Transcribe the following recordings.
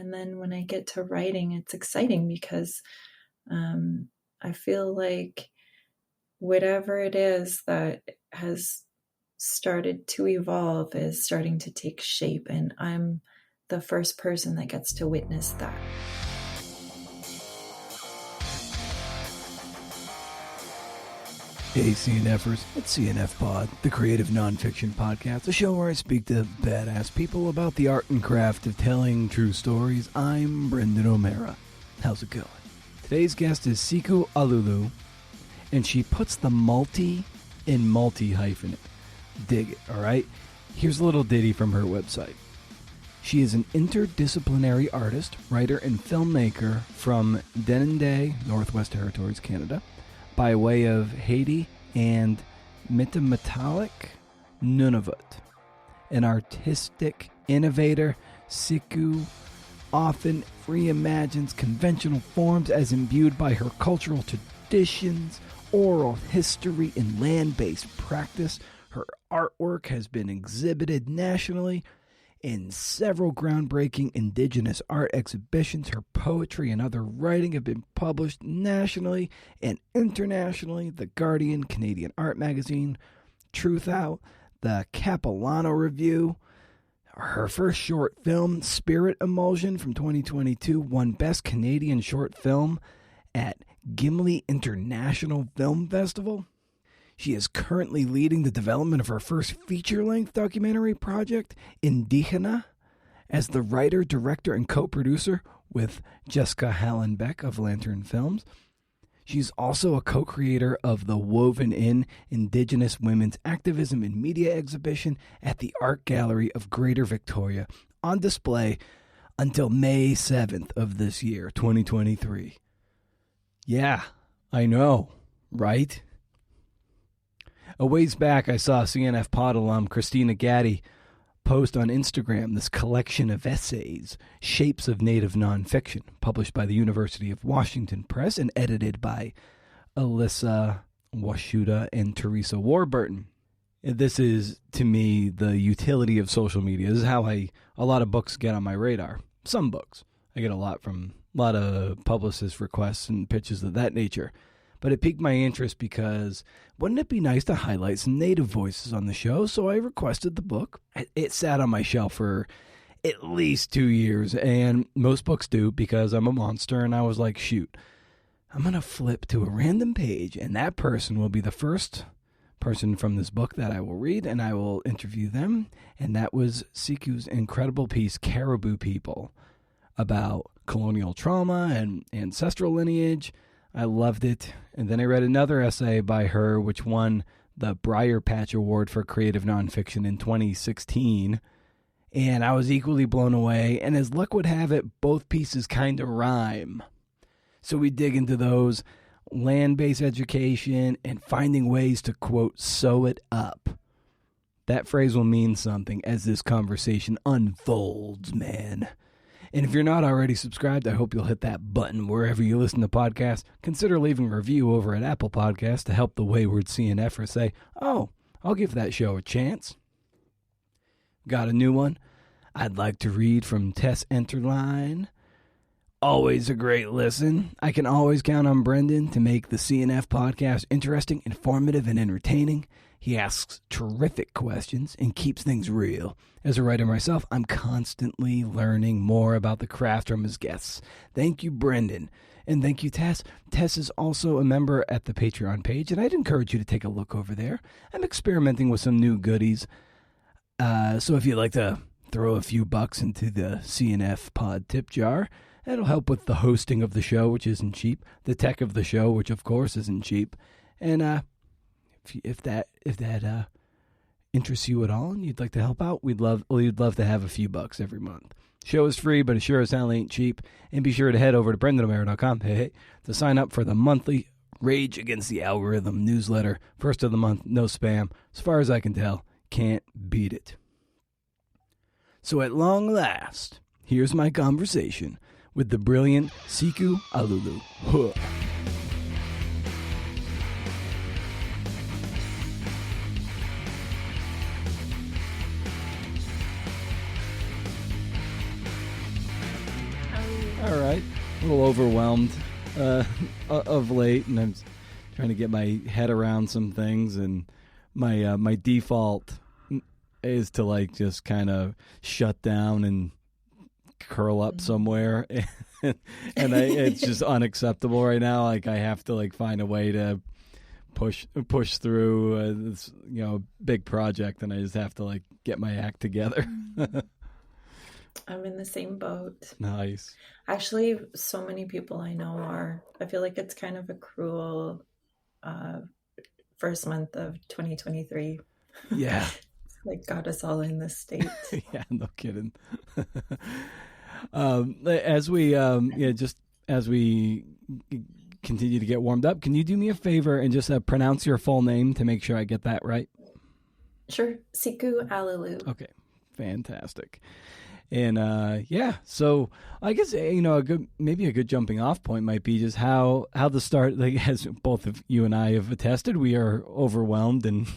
And then when I get to writing, it's exciting because I feel like whatever it is that has started to evolve is starting to take shape, and I'm the first person that gets to witness that. Hey CNFers, it's CNF Pod, the creative nonfiction podcast, a show where I speak to badass people about the art and craft of telling true stories. I'm Brendan O'Mara. How's it going? Today's guest is Siku Allooloo, and she puts the multi in multi-hyphenate. Dig it, alright? Here's a little ditty from her website. She is an interdisciplinary artist, writer, and filmmaker from Denendeh, Northwest Territories, Canada, by way of Haiti and Metametallic Nunavut. An artistic innovator, Siku often reimagines conventional forms as imbued by her cultural traditions, oral history, and land-based practice. Her artwork has been exhibited nationally in several groundbreaking Indigenous art exhibitions. Her poetry and other writing have been published nationally and internationally. The Guardian, Canadian Art Magazine, Truth Out, the Capilano Review. Her first short film, Spirit Emulsion, from 2022, won Best Canadian Short Film at Gimli International Film Festival. She is currently leading the development of her first feature-length documentary project, Indigena, as the writer, director, and co-producer with Jessica Hallenbeck of Lantern Films. She's also a co-creator of the Woven In Indigenous Women's Activism and Media exhibition at the Art Gallery of Greater Victoria, on display until May 7th of this year, 2023. Yeah, I know, right? A ways back, I saw CNF Pod alum Christina Gaddy post on Instagram this collection of essays, Shapes of Native Nonfiction, published by the University of Washington Press and edited by Alyssa Washuta and Teresa Warburton. This is, to me, the utility of social media. This is how a lot of books get on my radar. Some books. I get a lot of publicist requests and pitches of that nature. But it piqued my interest because wouldn't it be nice to highlight some Native voices on the show? So I requested the book. It sat on my shelf for at least 2 years, and most books do because I'm a monster, and I was like, shoot, I'm going to flip to a random page, and that person will be the first person from this book that I will read, and I will interview them. And that was Siku's incredible piece, Caribou People, about colonial trauma and ancestral lineage. I loved it. And then I read another essay by her, which won the Briar Patch Award for Creative Nonfiction in 2016. And I was equally blown away. And as luck would have it, both pieces kind of rhyme. So we dig into those, land-based education and finding ways to, quote, sew it up. That phrase will mean something as this conversation unfolds, man. And if you're not already subscribed, I hope you'll hit that button wherever you listen to podcasts. Consider leaving a review over at Apple Podcasts to help the wayward CNFer say, oh, I'll give that show a chance. Got a new one? I'd like to read from Tess Enterline. Always a great listen. I can always count on Brendan to make the CNF podcast interesting, informative, and entertaining. He asks terrific questions and keeps things real. As a writer myself, I'm constantly learning more about the craft from his guests. Thank you, Brendan. And thank you, Tess. Tess is also a member at the Patreon page, and I'd encourage you to take a look over there. I'm experimenting with some new goodies. So if you'd like to throw a few bucks into the CNF pod tip jar, that'll help with the hosting of the show, which isn't cheap, the tech of the show, which of course isn't cheap, and if that interests you at all and you'd like to help out, we'd love to have a few bucks every month. Show is free, but it sure as hell ain't cheap. And be sure to head over to BrendanO'Mara.com to sign up for the monthly Rage Against the Algorithm newsletter. First of the month, no spam. As far as I can tell, can't beat it. So at long last, here's my conversation with the brilliant Siku Allooloo. Huh. All right. A little overwhelmed of late, and I'm trying to get my head around some things. And my default is to like just kind of shut down and curl up somewhere, and it's just unacceptable right now. Like I have to like find a way to push through this big project, and I just have to like get my act together. I'm in the same boat. Nice. Actually, so many people I know are. I feel like it's kind of a cruel uh, first month of 2023. Yeah. Like got us all in this state. Yeah, no kidding. As we just as we continue to get warmed up, can you do me a favor and just pronounce your full name to make sure I get that right? Sure. Siku, Allooloo. Okay, fantastic. And so I guess maybe a good jumping off point might be just how the start, like, as both of you and I have attested, we are overwhelmed and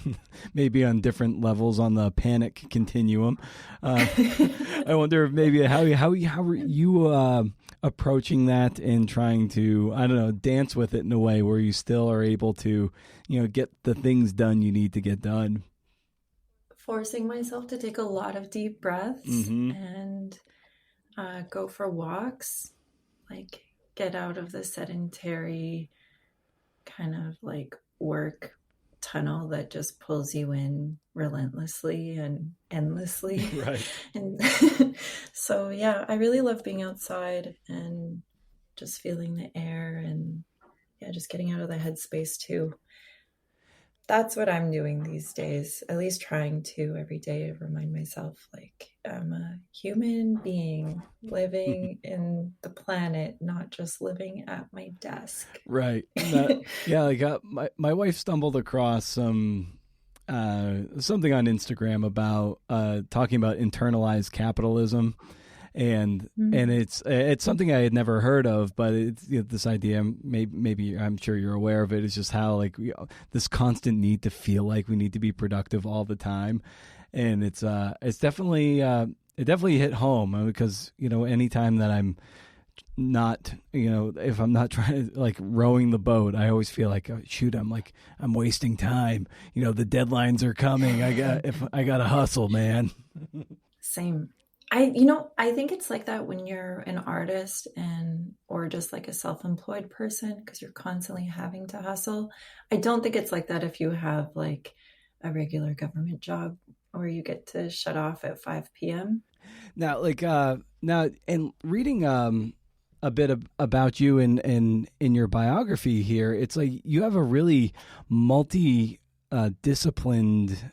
maybe on different levels on the panic continuum. I wonder if maybe how are you approaching that and trying to, I don't know, dance with it in a way where you still are able to get the things done you need to get done. Forcing myself to take a lot of deep breaths Mm-hmm. and go for walks, like get out of the sedentary kind of like work tunnel that just pulls you in relentlessly and endlessly. Right. And so, yeah, I really love being outside and just feeling the air and yeah, just getting out of the headspace too. That's what I'm doing these days, at least trying to every day to remind myself like I'm a human being living in the planet, not just living at my desk. Right. Yeah, like my wife stumbled across something on Instagram about talking about internalized capitalism, and it's something I had never heard of, but it's this idea. Maybe I'm sure you're aware of it. It's just how like this constant need to feel like we need to be productive all the time, and it's definitely it definitely hit home because anytime that I'm not if I'm not trying to like rowing the boat, I always feel like, oh, shoot, I'm wasting time. The deadlines are coming. I gotta hustle, man. Same. I think it's like that when you're an artist or just like a self-employed person because you're constantly having to hustle. I don't think it's like that if you have like a regular government job where you get to shut off at 5 p.m. Now, and reading a bit about you in your biography here, it's like you have a really multi disciplined,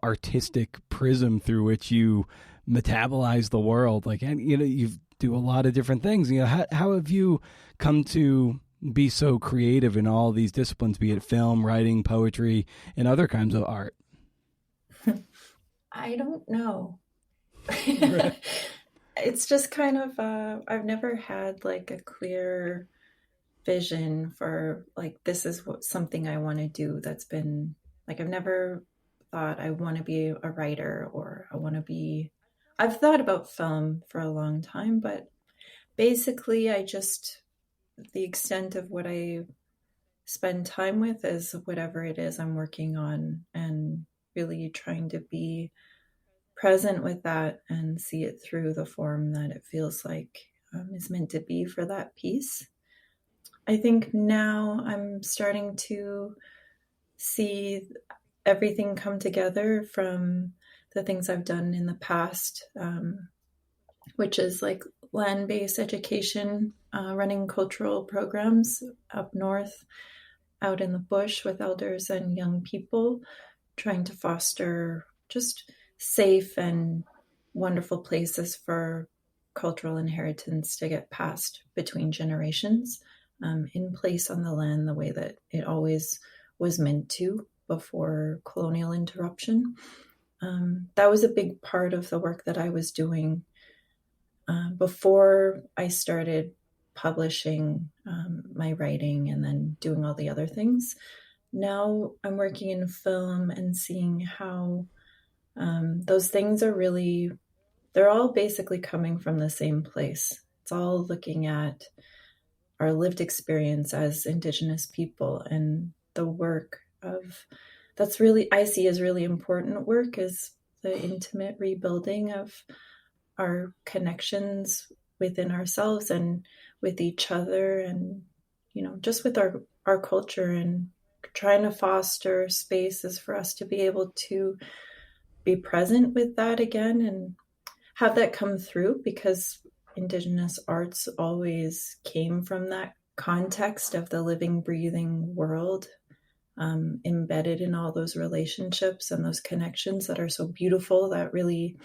artistic prism through which you metabolize the world. Like, and you do a lot of different things. How have you come to be so creative in all these disciplines, be it film, writing, poetry, and other kinds of art? I don't know. Right. It's just kind of I've never had like a clear vision for like this is something I want to do. That's been like I've never thought I want to be a writer or I've thought about film for a long time, but basically the extent of what I spend time with is whatever it is I'm working on and really trying to be present with that and see it through the form that it feels like is meant to be for that piece. I think now I'm starting to see everything come together from the things I've done in the past, which is like land-based education, running cultural programs up north, out in the bush with elders and young people, trying to foster just safe and wonderful places for cultural inheritance to get passed between generations, in place on the land the way that it always was meant to before colonial interruption. That was a big part of the work that I was doing before I started publishing my writing and then doing all the other things. Now I'm working in film and seeing how those things are they're all basically coming from the same place. It's all looking at our lived experience as Indigenous people and the work of that's really I see as really important work is the intimate rebuilding of our connections within ourselves and with each other and just with our culture and trying to foster spaces for us to be able to be present with that again and have that come through because Indigenous arts always came from that context of the living, breathing world, embedded in all those relationships and those connections that are so beautiful that really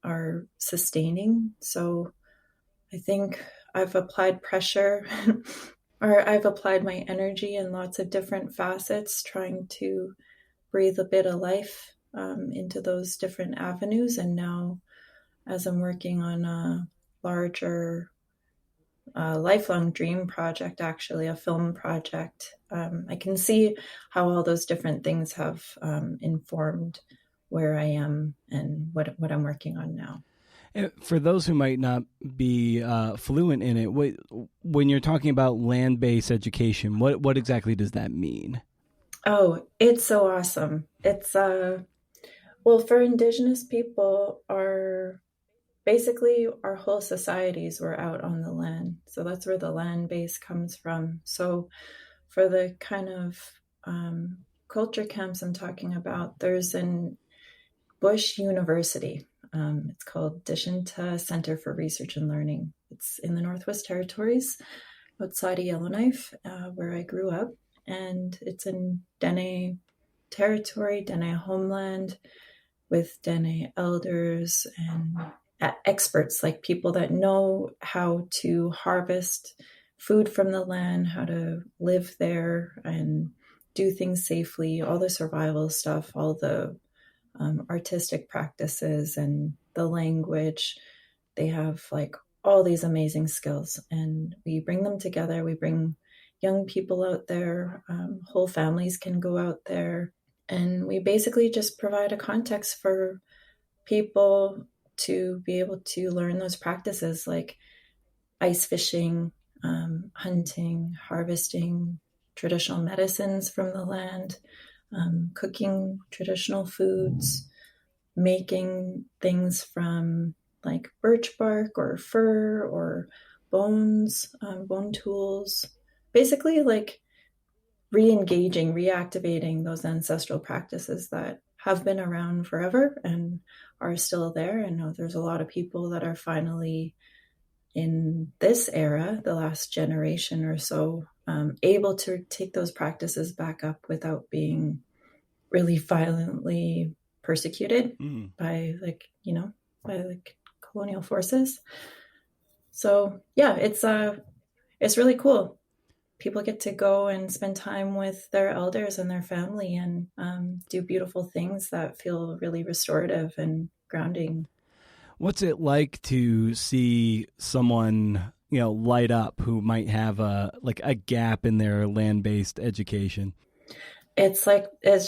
are sustaining. So I think I've applied pressure or I've applied my energy in lots of different facets, trying to breathe a bit of life into those different avenues. And now, as I'm working on a larger lifelong dream project, actually, a film project, I can see how all those different things have informed where I am and what I'm working on now. For those who might not be fluent in it, when you're talking about land-based education, what exactly does that mean? Oh, it's so awesome. It's well, for Indigenous people, our whole societies were out on the land. So that's where the land base comes from. So for the kind of culture camps I'm talking about, there's an Bush University. It's called Dishinta Center for Research and Learning. It's in the Northwest Territories outside of Yellowknife, where I grew up. And it's in Dene territory, Dene homeland, with Dene elders and experts, like people that know how to harvest food from the land, how to live there and do things safely, all the survival stuff, all the artistic practices and the language. They have like all these amazing skills, and we bring them together. We bring young people out there, whole families can go out there, and we basically just provide a context for people to be able to learn those practices like ice fishing, hunting, harvesting traditional medicines from the land, cooking traditional foods, making things from like birch bark or fur or bones, bone tools, basically like re-engaging, reactivating those ancestral practices that have been around forever and are still there. I know there's a lot of people that are finally in this era, the last generation or so, able to take those practices back up without being really violently persecuted by like colonial forces. So yeah, it's really cool. People get to go and spend time with their elders and their family and do beautiful things that feel really restorative and grounding. What's it like to see someone, light up who might have a gap in their land-based education? It's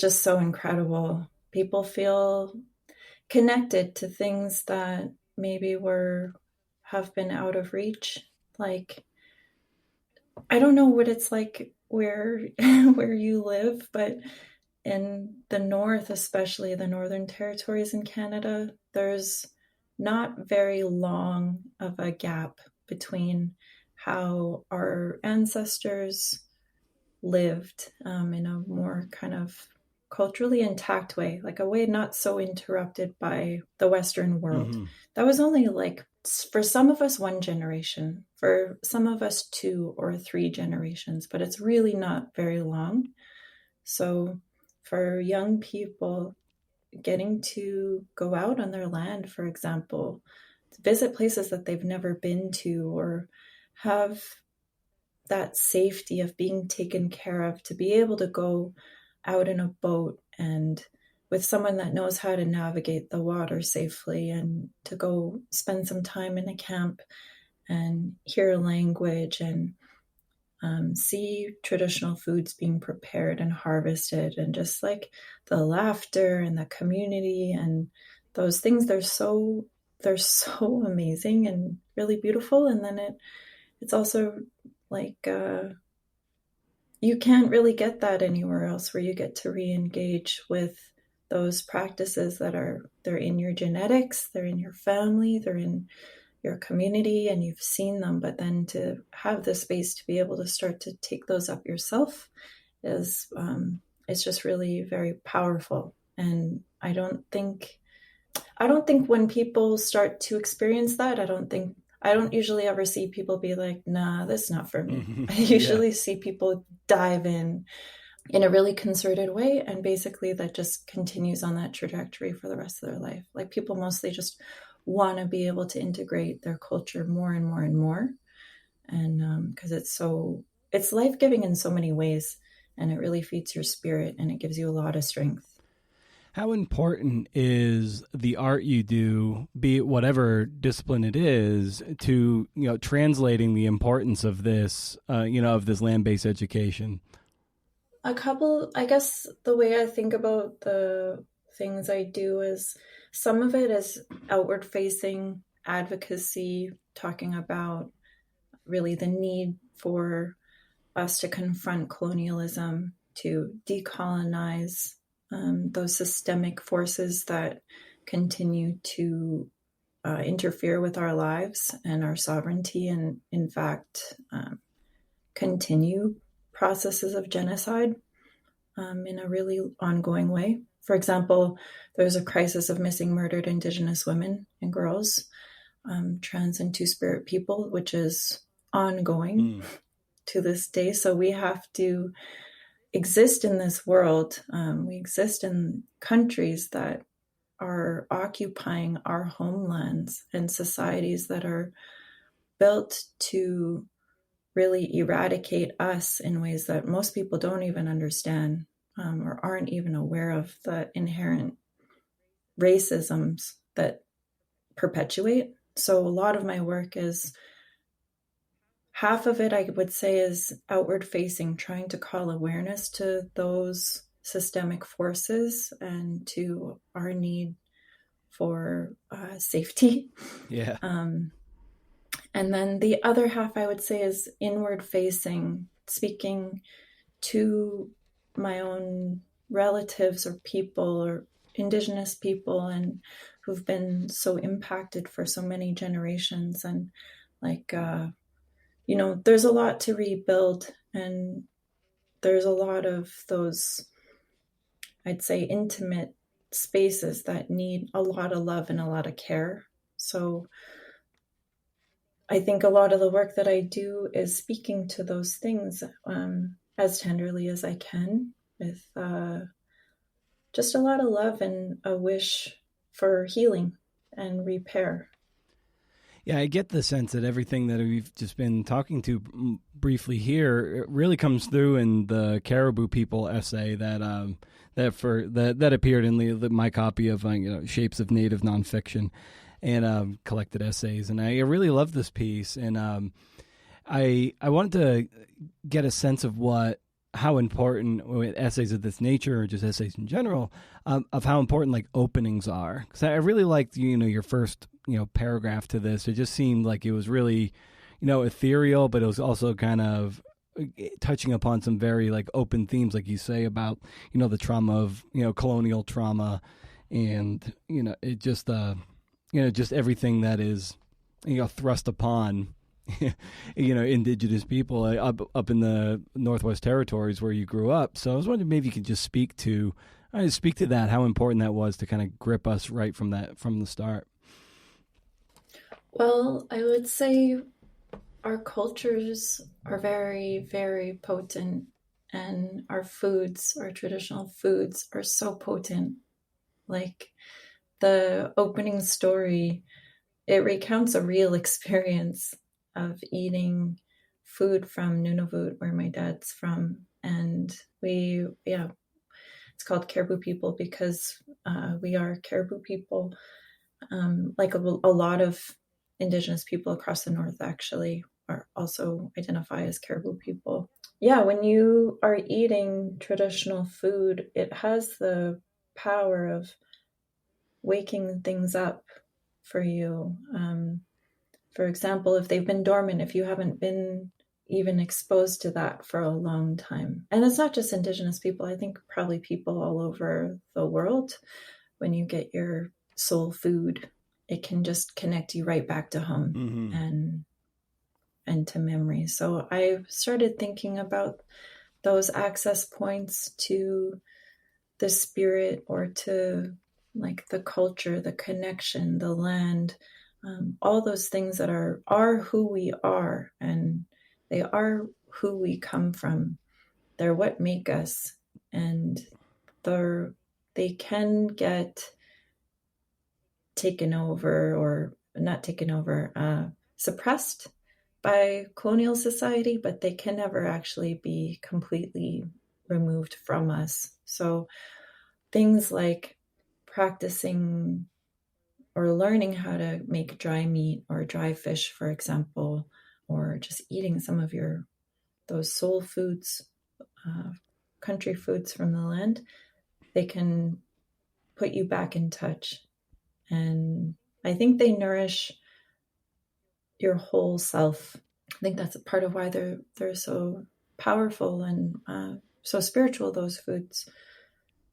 just so incredible. People feel connected to things that maybe have been out of reach. Like, I don't know what it's like where where you live, but in the north, especially the Northern Territories in Canada, there's not very long of a gap between how our ancestors lived in a more kind of culturally intact way, like a way not so interrupted by the Western world. Mm-hmm. That was only like, for some of us, one generation, for some of us, two or three generations, but it's really not very long. So for young people, getting to go out on their land, for example, visit places that they've never been to, or have that safety of being taken care of, to be able to go out in a boat and with someone that knows how to navigate the water safely, and to go spend some time in a camp and hear language and see traditional foods being prepared and harvested, and just like the laughter and the community and those things, they're so they're so amazing and really beautiful. And then it's also like you can't really get that anywhere else, where you get to re-engage with those practices that they're in your genetics, they're in your family, they're in your community, and you've seen them. But then to have the space to be able to start to take those up yourself is it's just really very powerful. And I don't think when people start to experience that, I don't usually ever see people be like, nah, that's not for me. I Yeah. usually see people dive in a really concerted way. And basically that just continues on that trajectory for the rest of their life. Like, people mostly just want to be able to integrate their culture more and more and more. And because it's life-giving in so many ways, and it really feeds your spirit, and it gives you a lot of strength. How important is the art you do, be it whatever discipline it is, to translating the importance of this, of this land-based education? I guess the way I think about the things I do is, some of it is outward facing advocacy, talking about really the need for us to confront colonialism, to decolonize those systemic forces that continue to interfere with our lives and our sovereignty, and in fact continue processes of genocide in a really ongoing way. For example, there's a crisis of missing murdered Indigenous women and girls, trans and two-spirit people, which is ongoing to this day. So we have to exist in this world. We exist in countries that are occupying our homelands, and societies that are built to really eradicate us in ways that most people don't even understand, or aren't even aware of the inherent racisms that perpetuate. So a lot of my work is, half of it I would say is outward facing, trying to call awareness to those systemic forces and to our need for safety. Yeah. And then the other half I would say is inward facing, speaking to my own relatives or people or Indigenous people, and who've been so impacted for so many generations. And like, there's a lot to rebuild, and there's a lot of those, I'd say, intimate spaces that need a lot of love and a lot of care. So I think a lot of the work that I do is speaking to those things as tenderly as I can, with just a lot of love and a wish for healing and repair. Yeah, I get the sense that everything that we've just been talking to briefly here, it really comes through in the Caribou People essay that appeared in my copy of Shapes of Native Nonfiction, and collected essays. And I really love this piece, and I wanted to get a sense of how important essays of this nature, or just essays in general, of how important like openings are. Because I really liked your first paragraph to this. It just seemed like it was really ethereal, but it was also kind of touching upon some very like open themes, like you say, about the trauma of colonial trauma, and it just just everything that is thrust upon Indigenous people up in the Northwest Territories where you grew up. So I was wondering, maybe you could just speak to that, how important that was to kind of grip us right from the start. Well, I would say our cultures are very, very potent, and our traditional foods are so potent. Like, the opening story, it recounts a real experience of eating food from Nunavut, where my dad's from. And it's called Caribou People because we are Caribou people. Like a lot of Indigenous people across the North actually are also identify as Caribou people. Yeah, when you are eating traditional food, it has the power of waking things up for you. For example, if they've been dormant, if you haven't been even exposed to that for a long time. And it's not just Indigenous people, I think probably people all over the world, when you get your soul food, it can just connect you right back to home Mm-hmm. and to memory. So I started thinking about those access points to the spirit or to like the culture, the connection, the land, all those things that are who we are, and they are who we come from. They're what make us, and they can get taken over or not taken over, suppressed by colonial society, but they can never actually be completely removed from us. So things like practicing or learning how to make dry meat or dry fish, for example, or just eating some of those soul foods, uh, country foods from the land, they can put you back in touch. And I think they nourish your whole self. I think that's a part of why they're so powerful and so spiritual, those foods.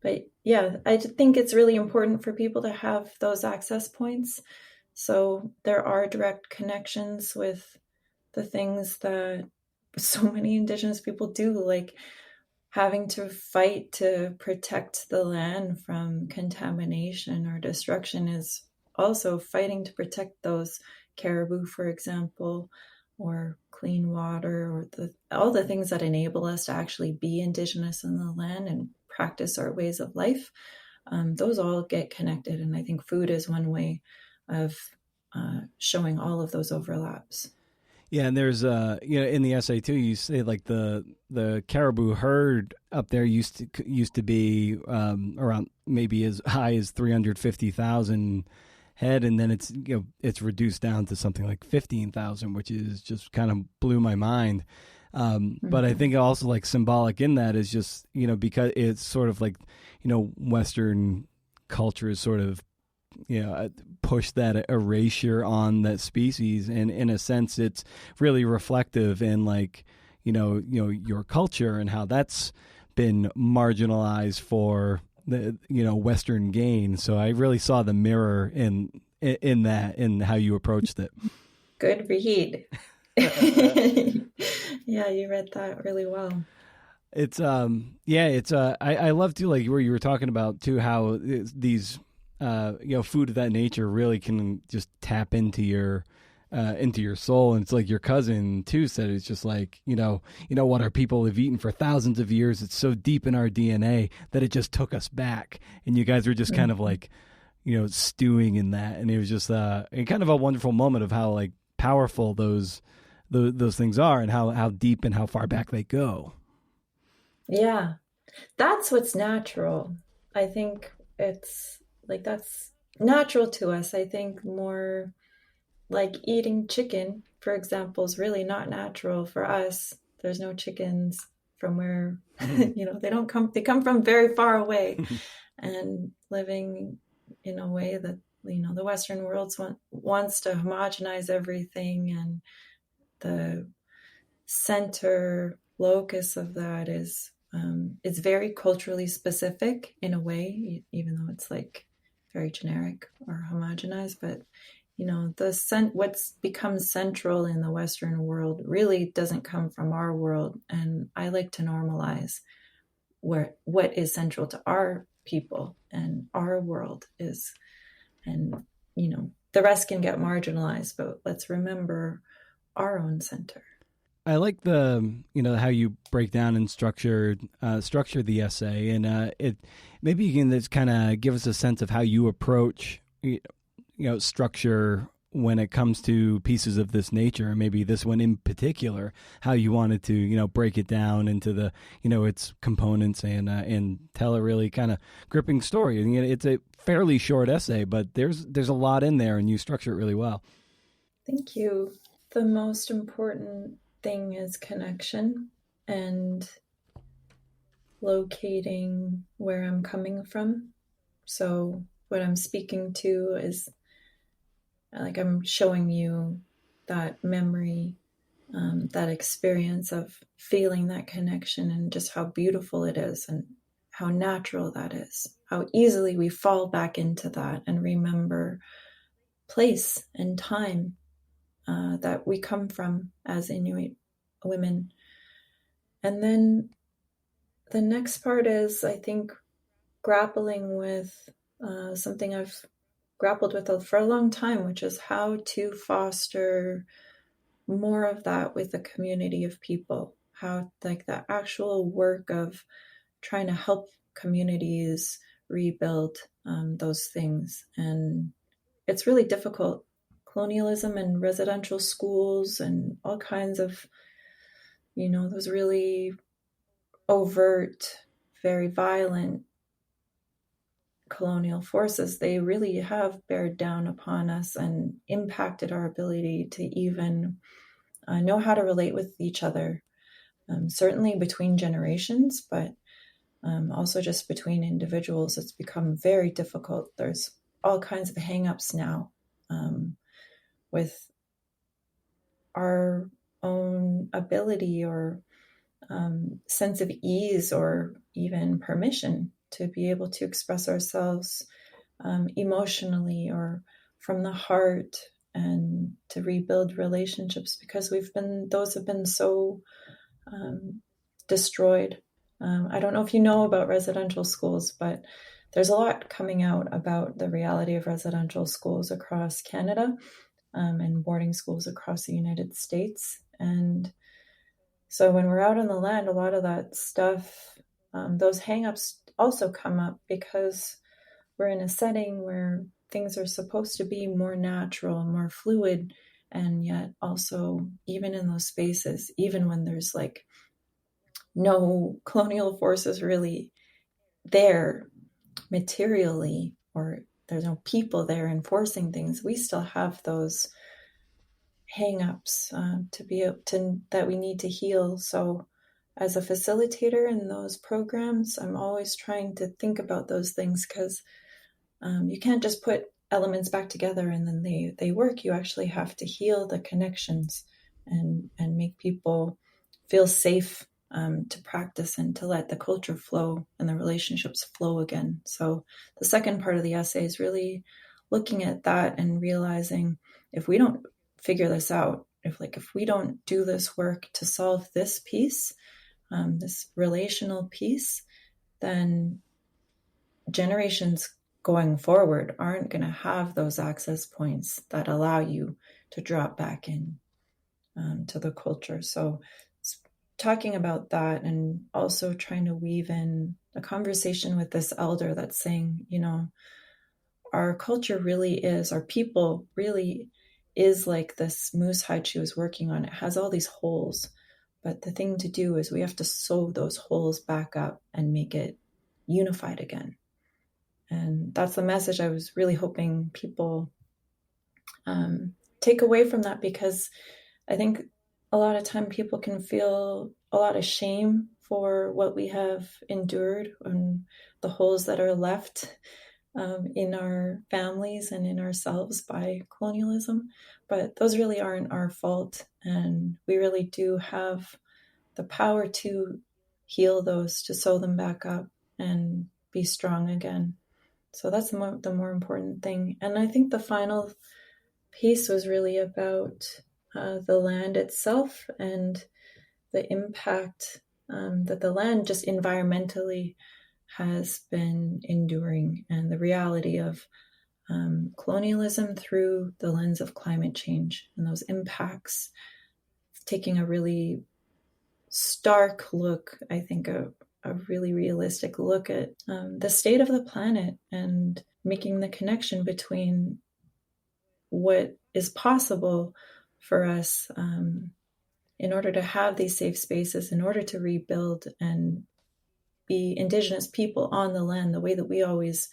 But yeah, I think it's really important for people to have those access points. So there are direct connections with the things that so many Indigenous people do, like having to fight to protect the land from contamination or destruction is also fighting to protect those caribou, for example, or clean water, or all the things that enable us to actually be Indigenous in the land and practice our ways of life. Those all get connected, and I think food is one way of showing all of those overlaps. Yeah, and there's in the essay too, you say like the caribou herd up there used to be around maybe as high as 350,000 head, and then it's reduced down to something like 15,000, which is just kind of blew my mind. But I think also like symbolic in that is just because it's sort of like Western culture is sort of push that erasure on that species, and in a sense it's really reflective in like your culture and how that's been marginalized for the Western gain. So I really saw the mirror in that, in how you approached it. Good read. Yeah, you read that really well. It's I love too, like where you were talking about too, how these food of that nature really can just tap into your soul. And it's like your cousin too said, it's just like what our people have eaten for thousands of years, it's so deep in our DNA that it just took us back, and you guys were just kind of like stewing in that, and it was just kind of a wonderful moment of how like powerful those things are, and how deep and how far back they go. Yeah, that's what's natural. I think it's like that's natural to us. I think more like eating chicken, for example, is really not natural for us. There's no chickens from where, they come from very far away, and living in a way that, the Western world wants to homogenize everything. And the center locus of that is it's very culturally specific in a way, even though it's like very generic or homogenized. But what's become central in the Western world really doesn't come from our world, and I like to normalize what is central to our people and our world is, and the rest can get marginalized, but let's remember our own center. I like the how you break down and structure the essay, and it maybe you can just kind of give us a sense of how you approach structure when it comes to pieces of this nature, and maybe this one in particular, how you wanted to break it down into the its components, and tell a really kind of gripping story. And it's a fairly short essay, but there's a lot in there, and you structure it really well. Thank you. The most important thing is connection and locating where I'm coming from. So what I'm speaking to is like I'm showing you that memory, that experience of feeling that connection and just how beautiful it is and how natural that is, how easily we fall back into that and remember place and time that we come from as Inuit women. And then the next part is, I think, grappling with something I've grappled with for a long time, which is how to foster more of that with a community of people. How, like, the actual work of trying to help communities rebuild those things. And it's really difficult. Colonialism and residential schools and all kinds of, those really overt, very violent colonial forces, they really have bared down upon us and impacted our ability to even know how to relate with each other, certainly between generations, but also just between individuals. It's become very difficult. There's all kinds of hangups now with our own ability or sense of ease or even permission to be able to express ourselves emotionally or from the heart, and to rebuild relationships, because those have been so destroyed. I don't know if you know about residential schools, but there's a lot coming out about the reality of residential schools across Canada, and boarding schools across the United States. And so when we're out on the land, a lot of that stuff, those hangups also come up because we're in a setting where things are supposed to be more natural, more fluid, and yet also, even in those spaces, even when there's like no colonial forces really there materially, or there's no people there enforcing things, we still have those hang-ups to be able to, that we need to heal. So as a facilitator in those programs, I'm always trying to think about those things, because you can't just put elements back together and then they work. You actually have to heal the connections and make people feel safe to practice and to let the culture flow and the relationships flow again. So the second part of the essay is really looking at that and realizing, if we don't figure this out, if we don't do this work to solve this piece, this relational piece, then generations going forward aren't going to have those access points that allow you to drop back in to the culture. So talking about that, and also trying to weave in a conversation with this elder that's saying, our culture really is, our people really is like this moose hide she was working on. It has all these holes, but the thing to do is we have to sew those holes back up and make it unified again. And that's the message I was really hoping people take away from that, because I think a lot of time people can feel a lot of shame for what we have endured and the holes that are left in our families and in ourselves by colonialism. But those really aren't our fault. And we really do have the power to heal those, to sew them back up and be strong again. So that's the more important thing. And I think the final piece was really about the land itself and the impact that the land just environmentally has been enduring, and the reality of colonialism through the lens of climate change and those impacts, taking a really stark look, I think a really realistic look at the state of the planet, and making the connection between what is possible for us in order to have these safe spaces, in order to rebuild and be Indigenous people on the land the way that we always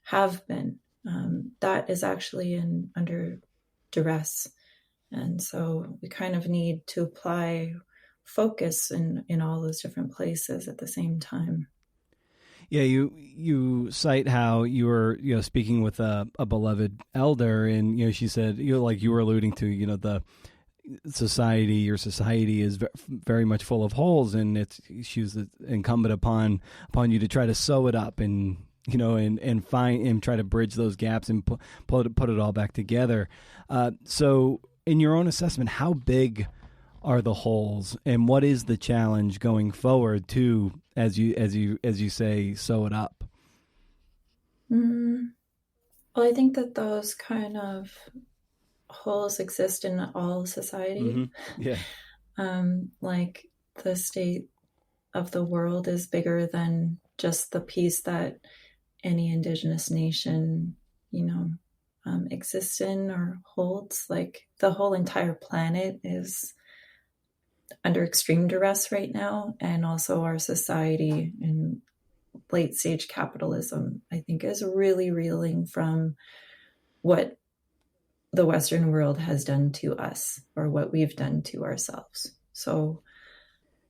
have been. That is actually under duress. And so we kind of need to apply focus in all those different places at the same time. Yeah, you cite how you were speaking with a beloved elder, and she said like you were alluding to the your society is very much full of holes, and she was incumbent upon you to try to sew it up and and find and try to bridge those gaps and put it all back together. So in your own assessment, how big are the holes, and what is the challenge going forward to, as you say, sew it up? Mm, well, I think that those kind of holes exist in all society. Mm-hmm. Yeah. Like the state of the world is bigger than just the piece that any indigenous nation, exists in or holds. Like the whole entire planet is under extreme duress right now, and also our society and late stage capitalism, I think, is really reeling from what the Western world has done to us or what we've done to ourselves. So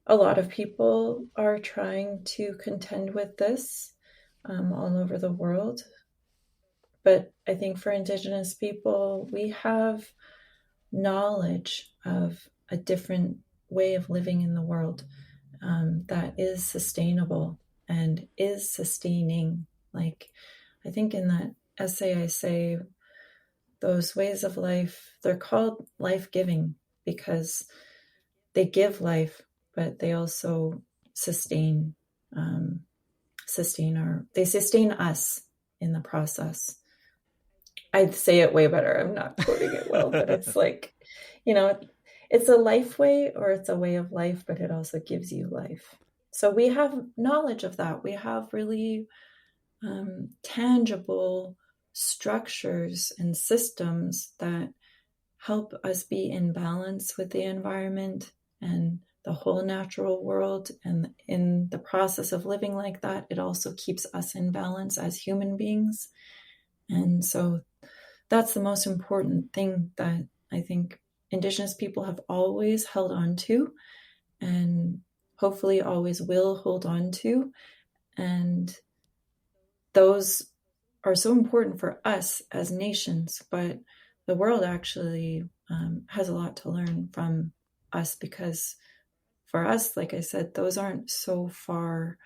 a lot of people are trying to contend with this all over the world. But I think for Indigenous people, we have knowledge of a different way of living in the world that is sustainable and is sustaining. Like, I think in that essay, I say those ways of life, they're called life-giving because they give life, but they also sustain they sustain us in the process. I'd say it way better. I'm not quoting it well, but it's like, it's a life way or it's a way of life, but it also gives you life. So we have knowledge of that. We have really tangible structures and systems that help us be in balance with the environment and the whole natural world. And in the process of living like that, it also keeps us in balance as human beings. And so that's the most important thing that I think Indigenous people have always held on to and hopefully always will hold on to. And those are so important for us as nations, but the world actually has a lot to learn from us because for us, like I said, those aren't so far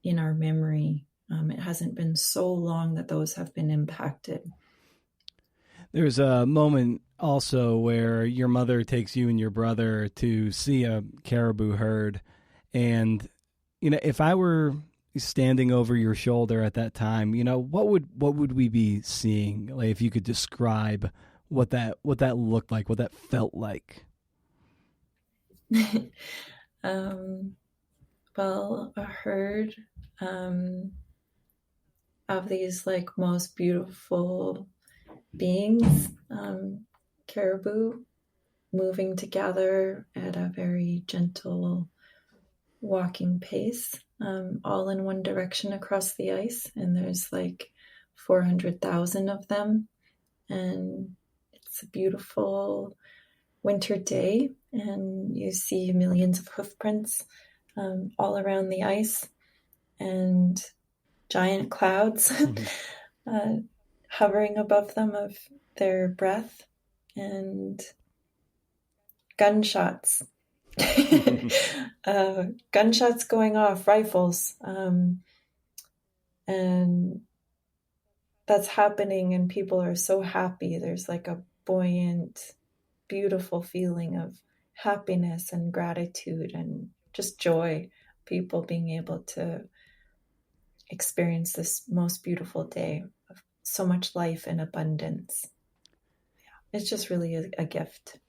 in our memory. It hasn't been so long that those have been impacted. There's a moment also where your mother takes you and your brother to see a caribou herd. And, if I were standing over your shoulder at that time, what would we be seeing? Like, if you could describe what that looked like, what that felt like. Well, a herd of these like most beautiful beings, caribou, moving together at a very gentle walking pace, all in one direction across the ice. And there's like 400,000 of them. And it's a beautiful winter day, and you see millions of hoof prints all around the ice and giant clouds hovering above them of their breath and gunshots. Gunshots going off, rifles. And that's happening, and people are so happy. There's like a buoyant, beautiful feeling of happiness and gratitude and just joy. People being able to experience this most beautiful day of so much life and abundance. Yeah, it's just really a gift.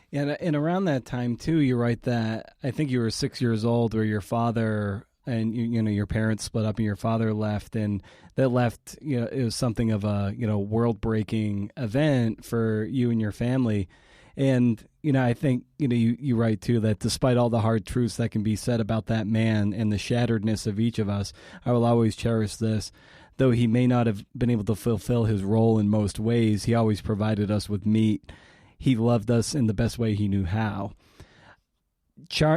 Yeah, and around that time too, you write that I think you were 6 years old, where your father and your parents split up and your father left, and that left it was something of a world breaking event for you and your family. And I think you write too that despite all the hard truths that can be said about that man and the shatteredness of each of us, I will always cherish this. Though he may not have been able to fulfill his role in most ways, he always provided us with meat. He loved us in the best way he knew how.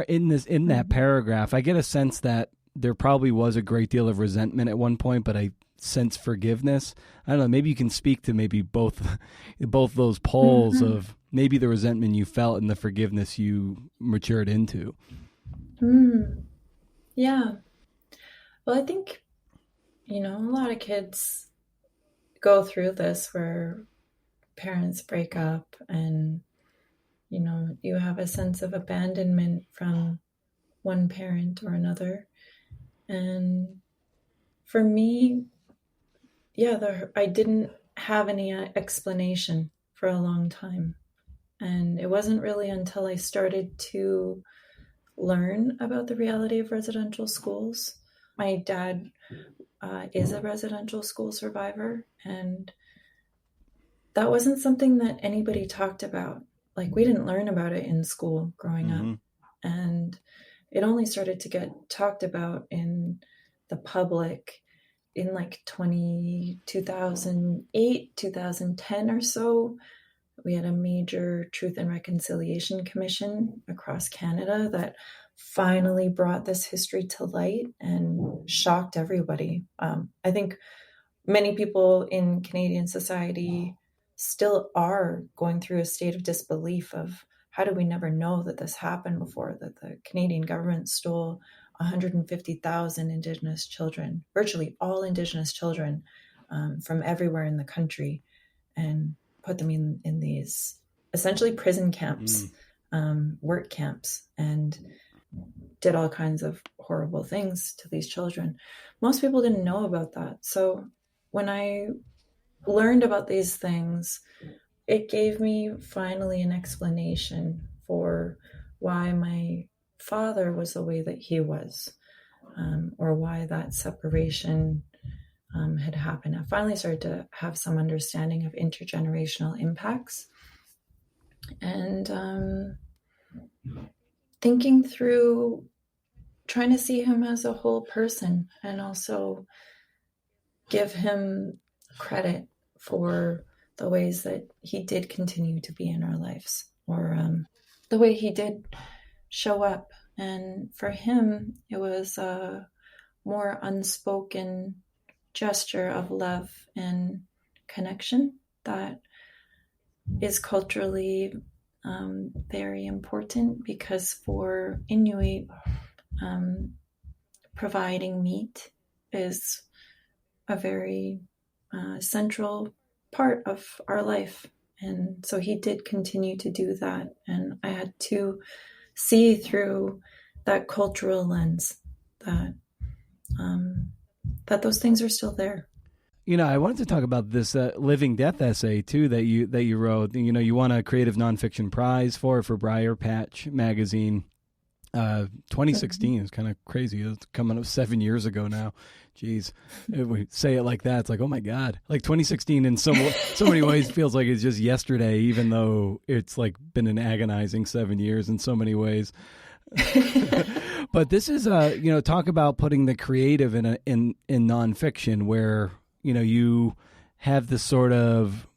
In that paragraph, I get a sense that there probably was a great deal of resentment at one point, but I sense forgiveness. I don't know. Maybe you can speak to maybe both both those poles Mm-hmm. of maybe the resentment you felt and the forgiveness you matured into. Mm. Yeah. Well, I think, a lot of kids go through this where parents break up and, you have a sense of abandonment from one parent or another. And for me, yeah, I didn't have any explanation for a long time. And it wasn't really until I started to learn about the reality of residential schools. My dad is a residential school survivor, and that wasn't something that anybody talked about. Like, we didn't learn about it in school growing up. Mm-hmm. And it only started to get talked about in the public in like 2008, 2010 or so. We had a major Truth and Reconciliation Commission across Canada that finally brought this history to light and shocked everybody. I think many people in Canadian society still are going through a state of disbelief of how do we never know that this happened before, that the Canadian government stole 150,000 Indigenous children, virtually all Indigenous children from everywhere in the country, and put them in these essentially prison camps, work camps, and did all kinds of horrible things to these children. Most people didn't know about that. So when I learned about these things, it gave me finally an explanation for why my father was the way that he was, or why that separation had happened. I finally started to have some understanding of intergenerational impacts, and thinking through trying to see him as a whole person and also give him credit for the ways that he did continue to be in our lives, or the way he did show up. And for him, it was a more unspoken gesture of love and connection that is culturally very important, because for Inuit, providing meat is a very central part of our life. And so he did continue to do that. And I had to see through that cultural lens that that those things are still there. I wanted to talk about this living death essay too that you wrote. You won a creative nonfiction prize for Briar Patch magazine. 2016 is kind of crazy. It's coming up 7 years ago now. Jeez, if we say it like that, it's like, oh my God, like 2016 in so many ways feels like it's just yesterday, even though it's like been an agonizing 7 years in so many ways. But this is talk about putting the creative in nonfiction, where you have this sort of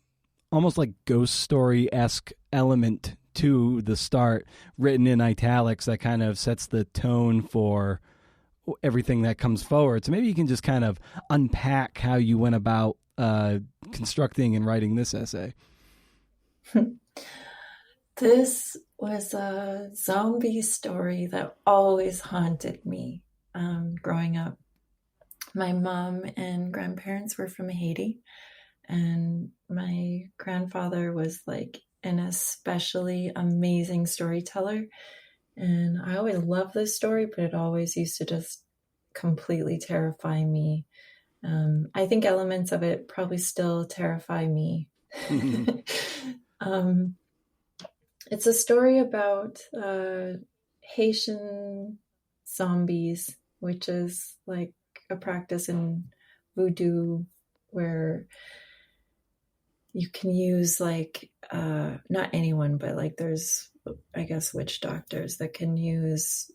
almost like ghost story-esque element to the start, written in italics, that kind of sets the tone for everything that comes forward. So maybe you can just kind of unpack how you went about constructing and writing this essay. This was a zombie story that always haunted me growing up. My mom and grandparents were from Haiti, and my grandfather was like an especially amazing storyteller. And I always loved this story, but it always used to just completely terrify me. I think elements of it probably still terrify me. It's a story about Haitian zombies, which is like a practice in voodoo where you can use like not anyone, but like there's, I guess, witch doctors that can use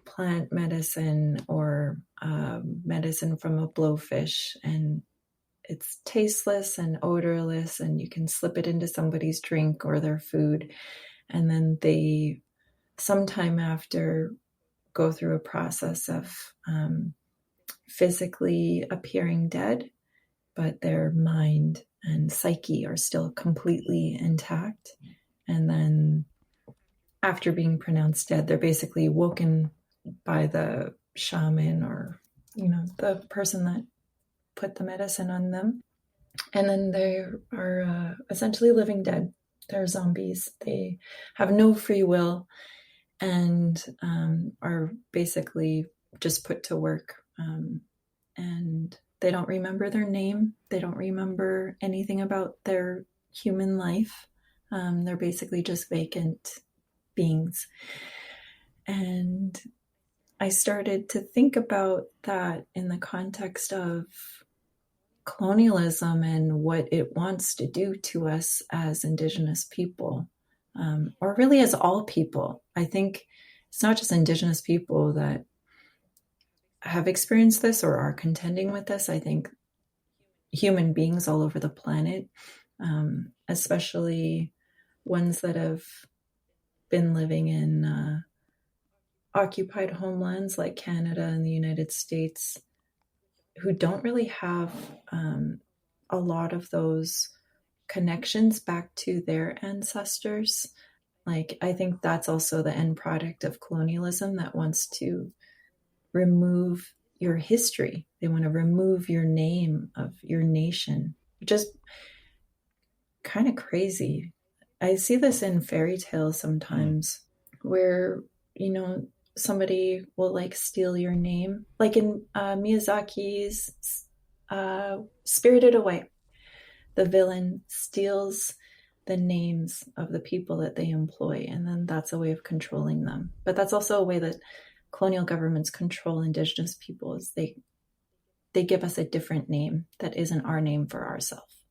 plant medicine or medicine from a blowfish, and it's tasteless and odorless, and you can slip it into somebody's drink or their food, and then they sometime after go through a process of physically appearing dead, but their mind and psyche are still completely intact. And then after being pronounced dead, they're basically woken by the shaman or, the person that put the medicine on them. And then they are essentially living dead. They're zombies. They have no free will and are basically just put to work. And they don't remember their name. They don't remember anything about their human life. They're basically just vacant beings. And I started to think about that in the context of colonialism and what it wants to do to us as Indigenous people, or really as all people. I think it's not just Indigenous people that have experienced this or are contending with this. I think human beings all over the planet, especially ones that have been living in occupied homelands like Canada and the United States, who don't really have a lot of those connections back to their ancestors. Like, I think that's also the end product of colonialism that wants to remove your history. They want to remove your name of your nation, which is kind of crazy. I see this in fairy tales sometimes where, somebody will like steal your name. Like in Miyazaki's Spirited Away, the villain steals the names of the people that they employ, and then that's a way of controlling them. But that's also a way that colonial governments control Indigenous people, is they give us a different name that isn't our name for ourselves.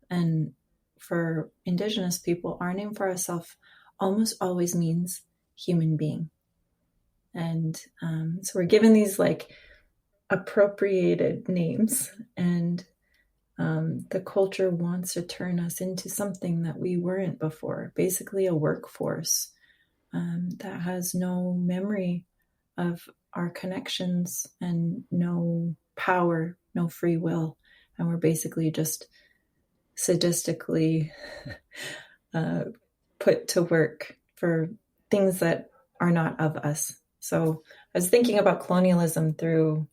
And for Indigenous people, our name for ourselves almost always means human being. And so we're given these like appropriated names, and the culture wants to turn us into something that we weren't before, basically a workforce that has no memory of our connections and no power, no free will. And we're basically just sadistically put to work for things that are not of us. So I was thinking about colonialism through,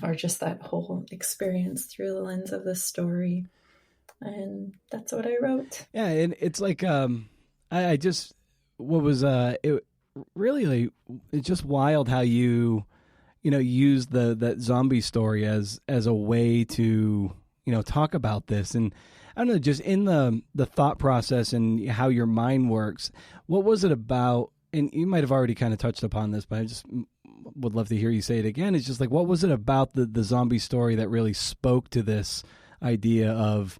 or just that whole experience through the lens of this story. And that's what I wrote. Yeah, and it's like I just what was it really like, it's just wild how you use that zombie story as a way to talk about this. And I don't know, just in the thought process and how your mind works, what was it about? And you might have already kind of touched upon this, but I just would love to hear you say it again. It's just like, what was it about the zombie story that really spoke to this idea of,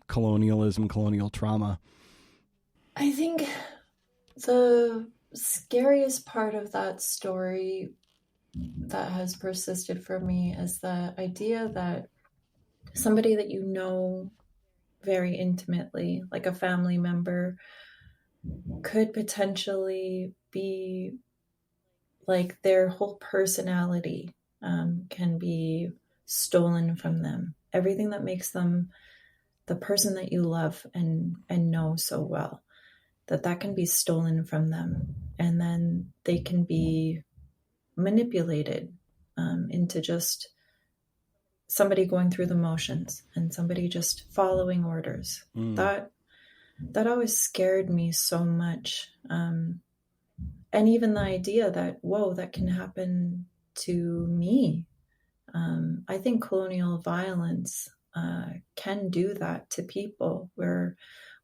colonialism, colonial trauma? I think the scariest part of that story that has persisted for me is the idea that somebody that you know very intimately, like a family member, could potentially be like their whole personality can be stolen from them. Everything that makes them the person that you love and know so well, that can be stolen from them. And then they can be manipulated into just somebody going through the motions and somebody just following orders. That always scared me so much. And even the idea that, whoa, that can happen to me. I think colonial violence can do that to people, where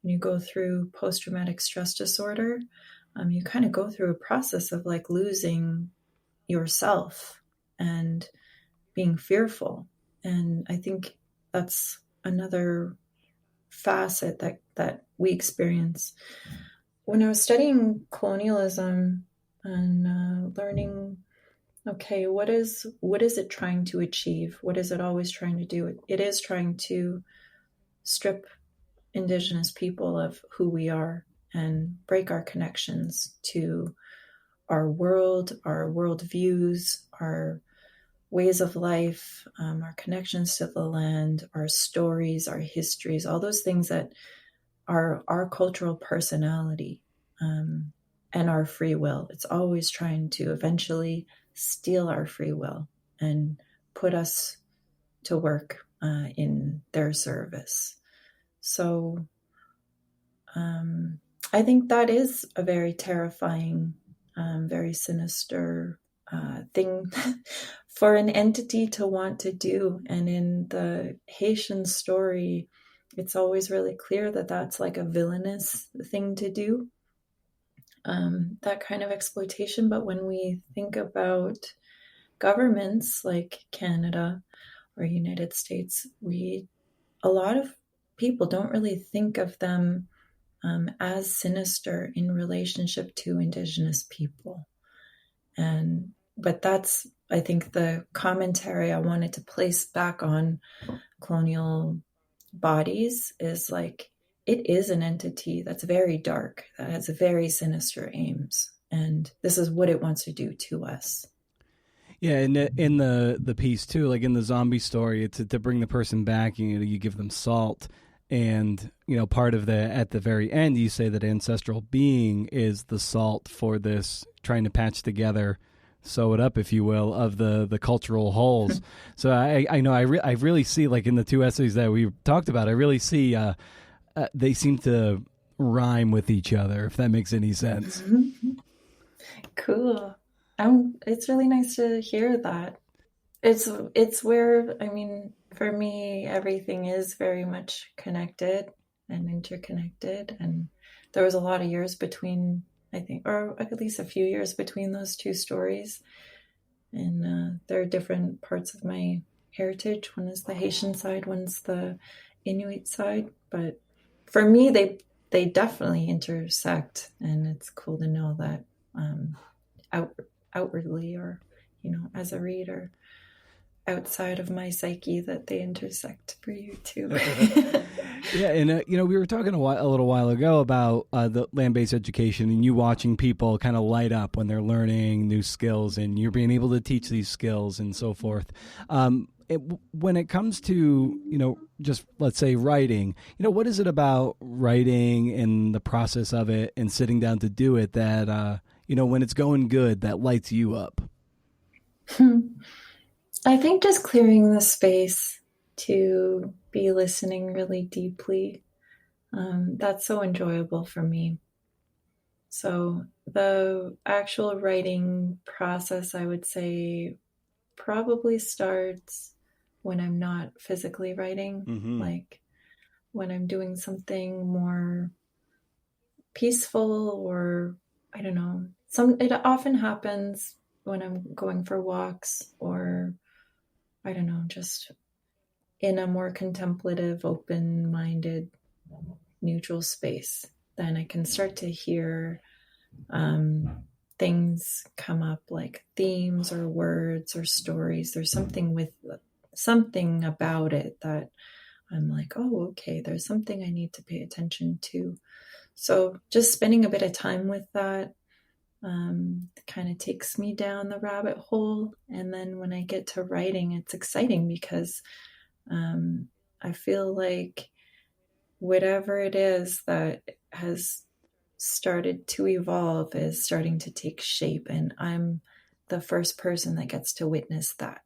when you go through post-traumatic stress disorder, you kind of go through a process of like losing yourself and being fearful. And I think that's another facet that we experience. When I was studying colonialism and learning, okay, what is it trying to achieve? What is it always trying to do? It is trying to strip Indigenous people of who we are and break our connections to our world, our worldviews, our ways of life, our connections to the land, our stories, our histories, all those things that are our cultural personality, and our free will. It's always trying to eventually steal our free will and put us to work in their service. So I think that is a very terrifying, very sinister thing for an entity to want to do. And in the Haitian story, it's always really clear that that's like a villainous thing to do, that kind of exploitation. But when we think about governments like Canada or United States, a lot of people don't really think of them as sinister in relationship to Indigenous people. But that's, I think, the commentary I wanted to place back on colonial bodies is like, it is an entity that's very dark, that has very sinister aims, and this is what it wants to do to us. Yeah, and in the piece too, like in the zombie story, it's to bring the person back. You give them salt, and part of at the very end, you say that ancestral being is the salt for this trying to patch together, sew it up, if you will, of the cultural holes. So I know I really see, like in the two essays that we talked about, I really see they seem to rhyme with each other, if that makes any sense. Cool. It's really nice to hear that. It's where, I mean, for me, everything is very much connected and interconnected. And there was a lot of years between, I think, or at least a few years between those two stories. And there are different parts of my heritage. One is the Haitian side, one's the Inuit side. But for me, they definitely intersect, and it's cool to know that outwardly, or as a reader, outside of my psyche, that they intersect for you too. Yeah, and we were talking a little while ago about the land-based education, and you watching people kind of light up when they're learning new skills, and you're being able to teach these skills and so forth. When it comes to just let's say writing, what is it about writing and the process of it and sitting down to do it that when it's going good, that lights you up? I think just clearing the space to be listening really deeply, that's so enjoyable for me. So the actual writing process, I would say, probably starts when I'm not physically writing, like when I'm doing something more peaceful, or I don't know. It often happens when I'm going for walks, or I don't know, just in a more contemplative, open-minded, neutral space. Then I can start to hear things come up, like themes or words or stories. There's something about it that I'm like, oh, okay, there's something I need to pay attention to. So just spending a bit of time with that kind of takes me down the rabbit hole. And then when I get to writing, it's exciting because I feel like whatever it is that has started to evolve is starting to take shape, and I'm the first person that gets to witness that.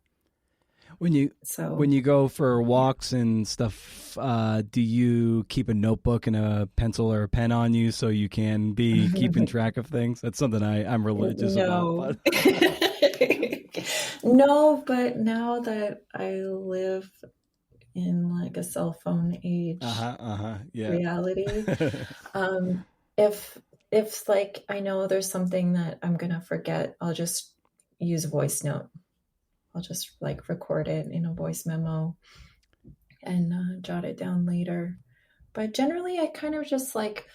When you go for walks and stuff, do you keep a notebook and a pencil or a pen on you so you can be keeping track of things? That's something I'm religious about. No, but now that I live in like a cell phone age yeah. reality, if like I know there's something that I'm gonna forget, I'll just use a voice note. I'll just like record it in a voice memo and jot it down later. But generally, I kind of just like,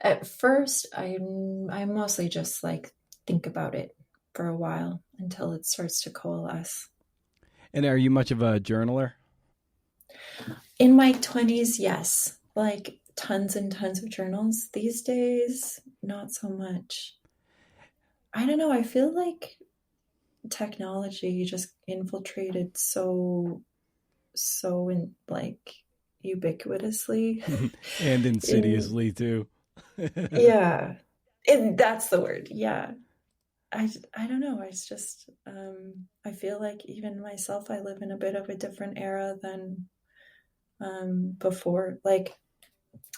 at first, I mostly just like think about it for a while until it starts to coalesce. And are you much of a journaler? In my 20s, yes. Like tons and tons of journals. These days, not so much. I don't know. I feel like technology just infiltrated so in like ubiquitously. And in insidiously too. Yeah, and that's the word. Yeah. I don't know. It's just I feel like even myself, I live in a bit of a different era than before. Like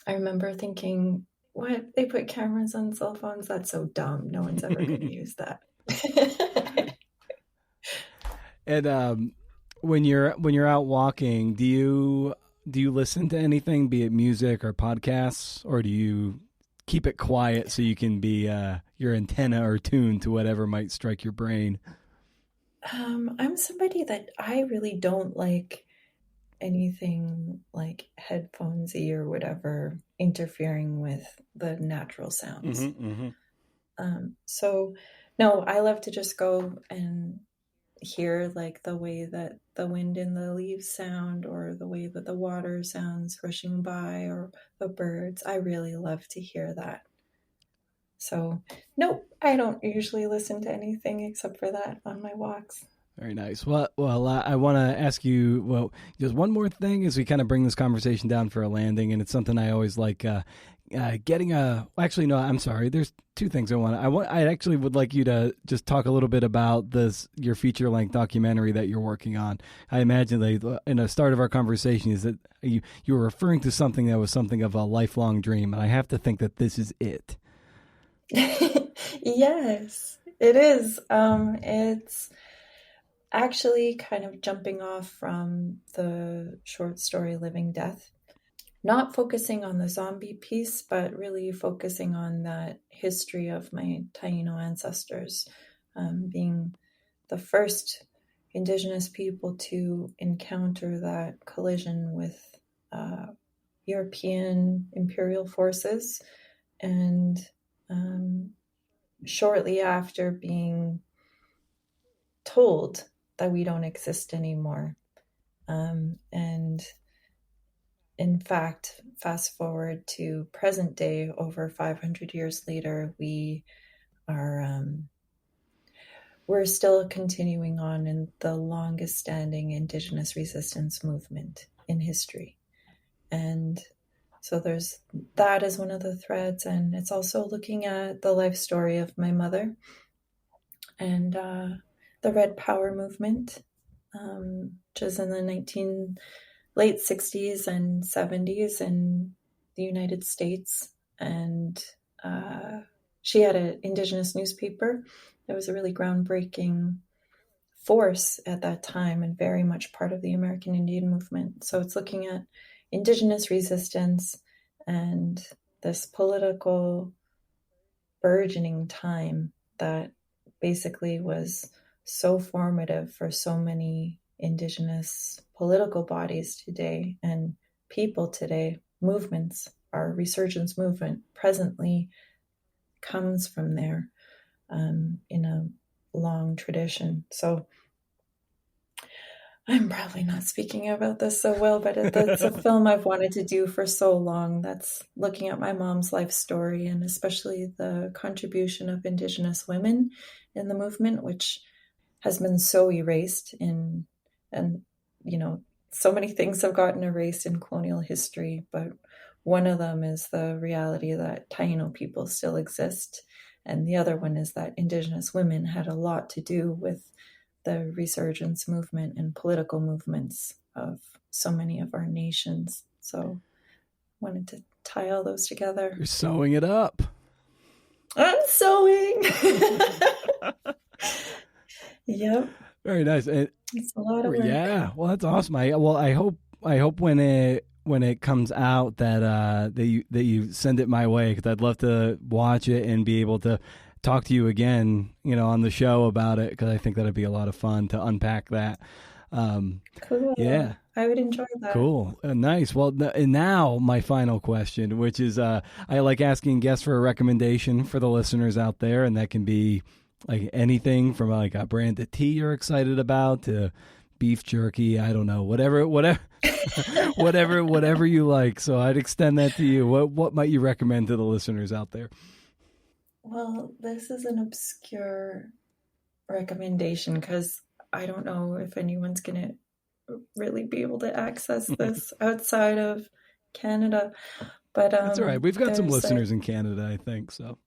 I remember thinking, what, they put cameras on cell phones? That's so dumb. No one's ever going to use that. And when you're out walking, do you listen to anything, be it music or podcasts, or do you keep it quiet so you can be your antenna or tuned to whatever might strike your brain? I'm somebody that I really don't like anything like headphonesy or whatever interfering with the natural sounds. Mm-hmm. So no, I love to just go and hear like the way that the wind in the leaves sound, or the way that the water sounds rushing by, or the birds. I really love to hear that. So nope, I don't usually listen to anything except for that on my walks. Very nice. Well, I want to ask you, just one more thing as we kind of bring this conversation down for a landing, and it's something I always like getting a. Actually, no, I'm sorry. There's two things I want. I actually would like you to just talk a little bit about this your feature length documentary that you're working on. I imagine that in the start of our conversation is that you were referring to something that was something of a lifelong dream, and I have to think that this is it. Yes, it is. It's actually kind of jumping off from the short story Living Death, not focusing on the zombie piece, but really focusing on that history of my Taino ancestors, being the first Indigenous people to encounter that collision with European imperial forces, and shortly after being told that we don't exist anymore. And in fact, fast forward to present day, over 500 years later, are we're still continuing on in the longest standing Indigenous resistance movement in history. And so there's that is one of the threads, and it's also looking at the life story of my mother and the Red Power movement, which is in the late 60s and 70s in the United States. And she had an Indigenous newspaper. It was a really groundbreaking force at that time and very much part of the American Indian movement. So it's looking at Indigenous resistance and this political burgeoning time that basically was so formative for so many Indigenous political bodies today and people today. Movements, our resurgence movement presently comes from there, in a long tradition. So I'm probably not speaking about this so well, but it's a film I've wanted to do for so long, that's looking at my mom's life story, and especially the contribution of Indigenous women in the movement, which has been so erased and so many things have gotten erased in colonial history, but one of them is the reality that Taino people still exist, and the other one is that Indigenous women had a lot to do with the resurgence movement and political movements of so many of our nations. So wanted to tie all those together. You're sewing it up. I'm sewing. Yep. Very nice. It's a lot of work. Yeah. Well, that's awesome. I hope when it comes out that that you send it my way, because I'd love to watch it and be able to talk to you again, on the show about it, because I think that'd be a lot of fun to unpack that. Cool. Yeah. I would enjoy that. Cool. Nice. Well, and now my final question, which is I like asking guests for a recommendation for the listeners out there, and that can be like anything from like a brand of tea you're excited about to beef jerky. I don't know, whatever, whatever you like. So I'd extend that to you. What might you recommend to the listeners out there? Well, this is an obscure recommendation because I don't know if anyone's going to really be able to access this outside of Canada. But That's all right. We've got some there's a listeners in Canada, I think, so.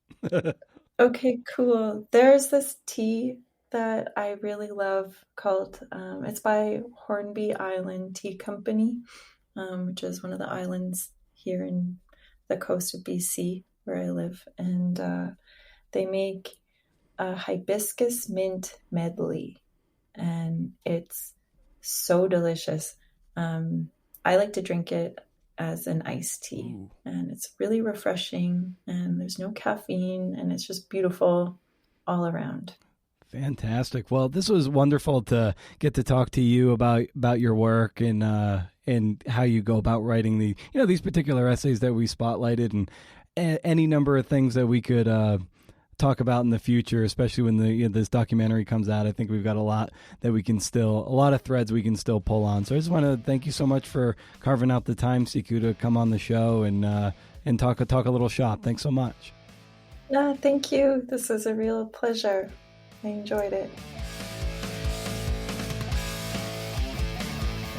okay, cool. There's this tea that I really love called it's by Hornby Island Tea Company, which is one of the islands here in the coast of BC where I live, and they make a hibiscus mint medley, and it's so delicious. I like to drink it as an iced tea, Ooh. and it's really refreshing, and there's no caffeine, and it's just beautiful all around. Fantastic. Well, this was wonderful to get to talk to you about your work and how you go about writing these particular essays that we spotlighted, and any number of things that we could talk about in the future, especially when this documentary comes out. I think we've got a lot of threads we can still pull on. So I just want to thank you so much for carving out the time, Siku, to come on the show and talk a little shop. Thanks so much. Yeah, thank you. This was a real pleasure. I enjoyed it.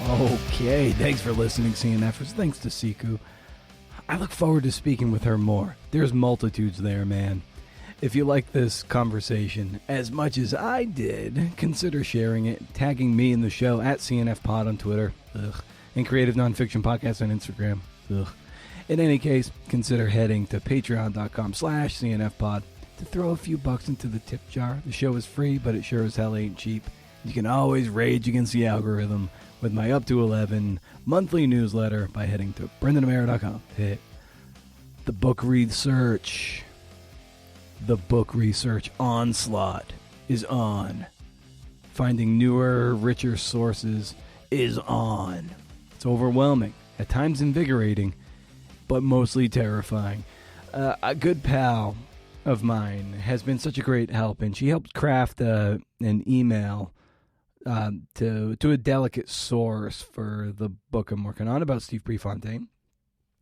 Okay, thanks for listening, CNFers. Thanks to Siku. I look forward to speaking with her more. There's multitudes there, man. If you like this conversation as much as I did, consider sharing it, tagging me in the show at CNF Pod on Twitter, and Creative Nonfiction Podcast on Instagram. In any case, consider heading to patreon.com/CNF Pod to throw a few bucks into the tip jar. The show is free, but it sure as hell ain't cheap. You can always rage against the algorithm with my Up to 11 monthly newsletter by heading to BrendanOmera.com. Hit the book research. The book research onslaught is on. Finding newer, richer sources is on. It's overwhelming, at times invigorating, but mostly terrifying. A good pal of mine has been such a great help, and she helped craft an email to a delicate source for the book I'm working on about Steve Prefontaine.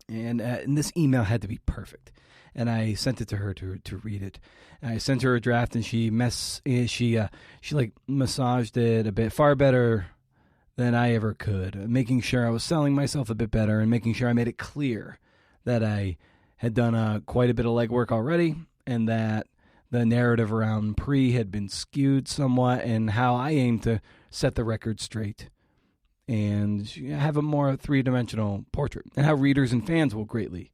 And this email had to be perfect. And I sent it to her to read it. And I sent her a draft, and she massaged it a bit, far better than I ever could, making sure I was selling myself a bit better and making sure I made it clear that I had done quite a bit of legwork already, and that the narrative around Pre had been skewed somewhat, and how I aim to set the record straight and have a more three-dimensional portrait, and how readers and fans will greatly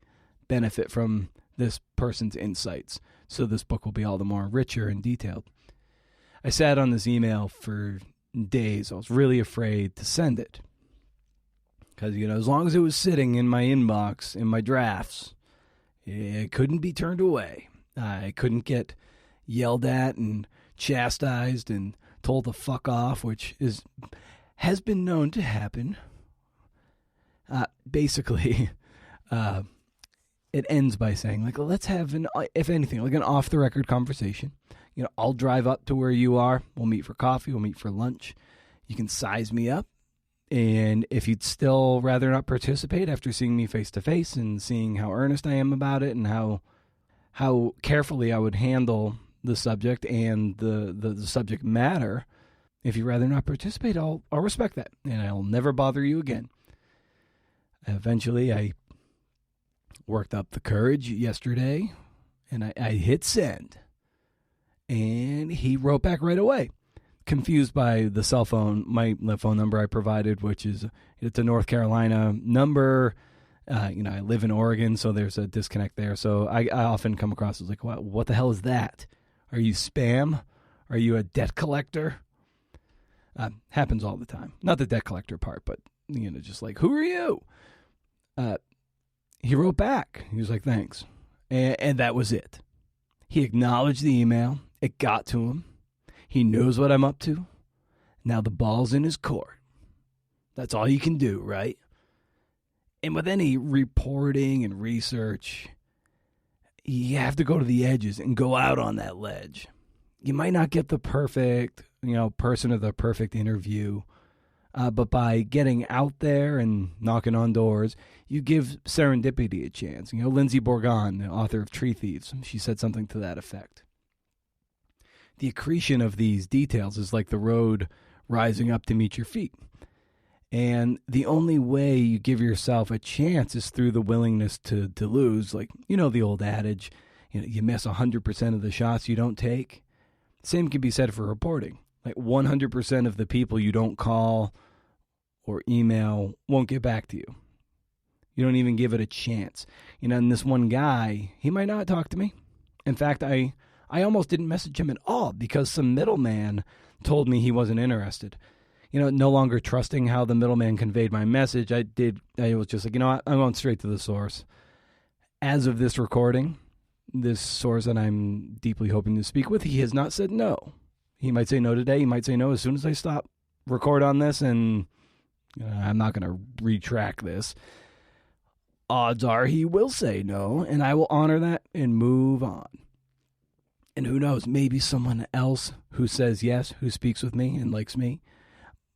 benefit from this person's insights. So this book will be all the more richer and detailed. I sat on this email for days. I was really afraid to send it because, as long as it was sitting in my inbox, in my drafts, it couldn't be turned away. I couldn't get yelled at and chastised and told to fuck off, which has been known to happen. Basically, it ends by saying, let's have if anything, an off-the-record conversation. I'll drive up to where you are. We'll meet for coffee. We'll meet for lunch. You can size me up. And if you'd still rather not participate after seeing me face-to-face and seeing how earnest I am about it and how carefully I would handle the subject and the subject matter, if you'd rather not participate, I'll respect that, and I'll never bother you again. Eventually, I worked up the courage yesterday, and I hit send, and he wrote back right away, confused by the phone number I provided, which is, it's a North Carolina number. I live in Oregon, so there's a disconnect there. So I often come across as what the hell is that? Are you spam? Are you a debt collector? Happens all the time. Not the debt collector part, but, just who are you? He wrote back. He was like, thanks. And that was it. He acknowledged the email. It got to him. He knows what I'm up to. Now the ball's in his court. That's all you can do, right? And with any reporting and research, you have to go to the edges and go out on that ledge. You might not get the perfect, person or the perfect interview. But by getting out there and knocking on doors, you give serendipity a chance. You know, Lindsay Bourgon, the author of Tree Thieves, she said something to that effect. The accretion of these details is like the road rising up to meet your feet. And the only way you give yourself a chance is through the willingness to lose. Like, you know, the old adage, you miss 100% of the shots you don't take. Same can be said for reporting. Like 100% of the people you don't call or email won't get back to you. You don't even give it a chance. And this one guy, he might not talk to me. In fact, I almost didn't message him at all because some middleman told me he wasn't interested. No longer trusting how the middleman conveyed my message, I was just like, I'm going straight to the source. As of this recording, this source that I'm deeply hoping to speak with, he has not said no. He might say no today. He might say no as soon as I stop record on this, and I'm not going to retract this. Odds are he will say no, and I will honor that and move on. And who knows, maybe someone else who says yes, who speaks with me and likes me,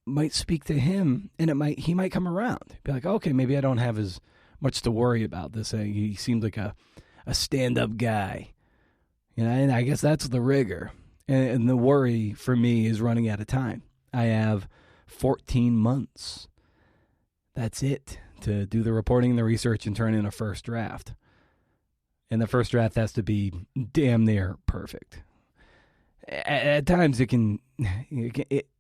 might speak to him, and he might come around. Be like, okay, maybe I don't have as much to worry about this. He seems like a stand-up guy. And I guess that's the rigor. And the worry for me is running out of time. I have 14 months. That's it to do the reporting, the research, and turn in a first draft. And the first draft has to be damn near perfect. At times it can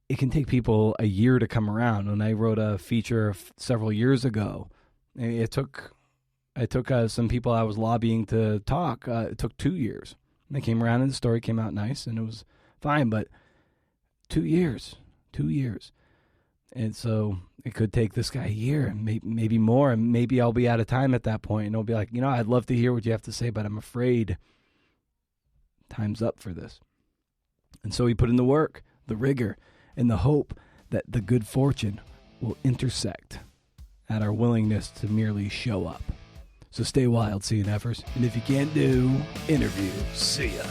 take people a year to come around. When I wrote a feature several years ago, it took some people I was lobbying to talk. It took 2 years. And they came around and the story came out nice and it was fine, but 2 years. And so it could take this guy a year, maybe more, and maybe I'll be out of time at that point. And I'll be like, I'd love to hear what you have to say, but I'm afraid time's up for this. And so he put in the work, the rigor, and the hope that the good fortune will intersect at our willingness to merely show up. So stay wild, CNFers. And if you can't do, interview. See ya.